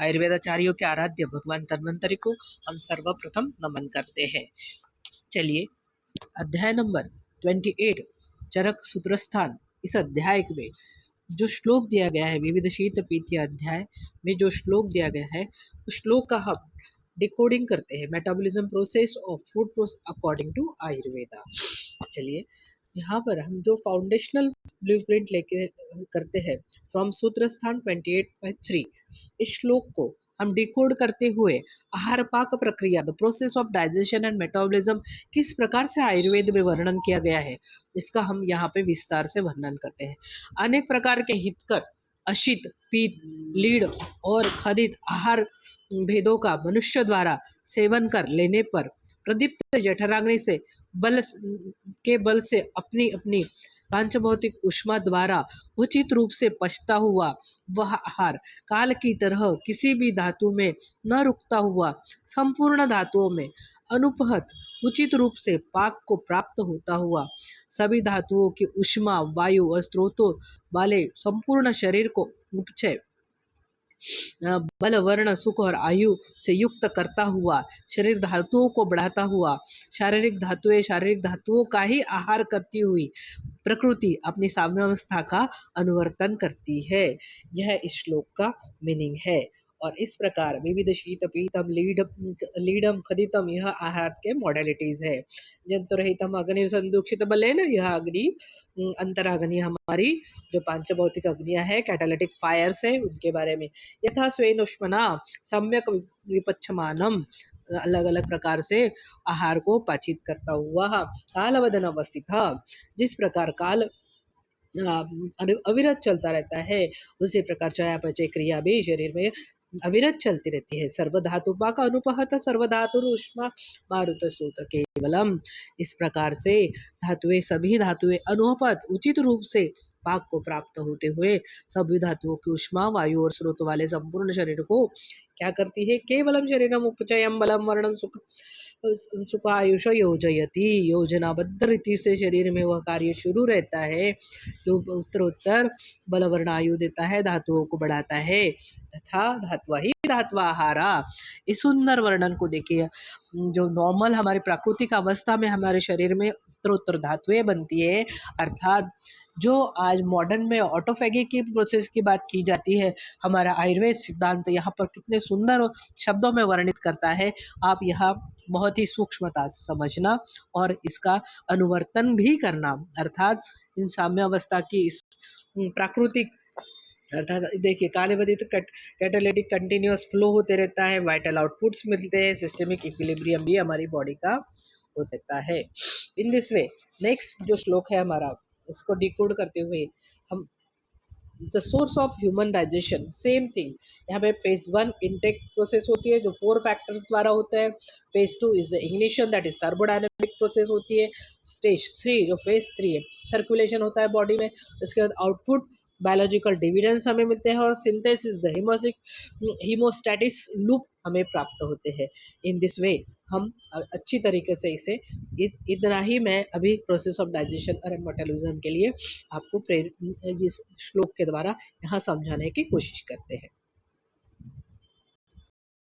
आयुर्वेदाचार्यों के आराध्य भगवान धन्वंतरि को हम सर्वप्रथम नमन करते हैं। चलिए अध्याय नंबर 28 चरक सूत्रस्थान, इस अध्याय में जो श्लोक दिया गया है, विविध शीत पीत्य अध्याय में जो श्लोक दिया गया है उस श्लोक का हम डिकोडिंग करते हैं। Metabolism process of food according to Ayurveda. चलिए यहाँ पर हम जो फाउंडेशनल ब्लूप्रिंट लेके करते हैं फ्रॉम सूत्रस्थान 28/3, इस श्लोक को हम डिकोड करते हुए आहार पाक प्रक्रिया, the process of digestion and metabolism किस प्रकार से आयुर्वेद में वर्णन किया गया है, इसका हम यहाँ पे विस्तार से वर्णन करते हैं। अनेक प्रकार के हितकर, अशित, पीत, लीड और खदित आहार भेदों का मनुष्य द्वारा सेवन कर लेने पर प्रदीप्त जठराग्नि से बल से अपनी अपनी पांचभौतिक ऊष्मा द्वारा उचित रूप से पचता हुआ वह आहार काल की तरह किसी भी धातु में न रुकता हुआ संपूर्ण धातुओं में अनुपहत उचित रूप से पाक को प्राप्त होता हुआ सभी धातुओं की ऊष्मा, वायु और स्रोतों वाले संपूर्ण शरीर को उपचय, बल, वर्ण, सुख और आयु से युक्त करता हुआ, शरीर धातुओं को बढ़ाता हुआ, शारीरिक धातुओं का ही आहार करती हुई प्रकृति अपनी साम्यावस्था का अनुवर्तन करती है। यह इस श्लोक का मीनिंग है। और इस प्रकार विविध शीत पीतम लीडम खदितम यह आहार के मॉडलिटीज है। जंतुरहितम अग्नि संदुक्षित बलेन, यह अग्नि अंतराग्नि हमारी जो पांचभौतिक अग्नियां है, कैटालिटिक फायर्स है, उनके बारे में। यथा स्वेन उष्मना सम्यक विपच्छमानम, अलग अलग प्रकार से आहार को पाचित करता हुआ कालवदन अवस्थित, जिस प्रकार काल अविरत चलता रहता है उसी प्रकार चयापचय क्रिया भी शरीर में अविरत चलती रहती है। सर्वधातु पाक अनुपहत सर्वधातु उष्मा मारुत सूत्र केवलम, इस प्रकार से सभी धातुएं अनुपहत उचित रूप से पाक को प्राप्त होते हुए सभी धातुओं की ऊष्मा, वायु और स्रोत वाले संपूर्ण शरीर को क्या करती है? केवलम शरीरम उपचयम बलम वर्णम सुखायुष योजयति, योजनाबद्ध रीति से शरीर में वह कार्य शुरू रहता है जो उत्तरोत्तर बल वर्ण आयु देता है, धातुओं को बढ़ाता है तथा धात्वा ही धात्वाहारा। इस सुंदर वर्णन को देखिए, जो नॉर्मल हमारी प्राकृतिक अवस्था में हमारे शरीर में उत्तरोत्तर धातुएं बनती है, अर्थात जो आज मॉडर्न में ऑटोफेगी की प्रोसेस की बात की जाती है, हमारा आयुर्वेद सिद्धांत यहाँ पर कितने सुंदर शब्दों में वर्णित करता है। आप यहाँ बहुत ही सूक्ष्मता से समझना और इसका अनुवर्तन भी करना, अर्थात इन साम्यावस्था की इस प्राकृतिक, अर्थात देखिए कालवदित कैटालिटिक कंटिन्यूअस फ्लो होते रहता है, वाइटल आउटपुट्स मिलते हैं, सिस्टमिक इक्विलिब्रियम भी हमारी बॉडी का होता रहता है। इन दिस वे नेक्स्ट जो श्लोक है हमारा, इसको डिकोड करते हुए हम the source of human digestion, same thing. यहाँ पे फेज 1 इनटेक प्रोसेस होती है जो 4 फैक्टर्स द्वारा होता है। Phase 2 is the ignition, that is thermodynamic process होती है। स्टेज 3 जो फेज 3 है, सर्कुलेशन होता है बॉडी में। इसके बाद आउटपुट बायोलॉजिकल डिविडेंस हमें मिलते हैं और सिंथेसिस द हीमोस्टैटिस लूप हमें प्राप्त होते हैं। इन दिस वे हम अच्छी तरीके से इसे इतना ही मैं अभी प्रोसेस ऑफ डाइजेशन और मेटाबॉलिज्म के लिए आपको इस श्लोक के द्वारा यहाँ समझाने की कोशिश करते हैं।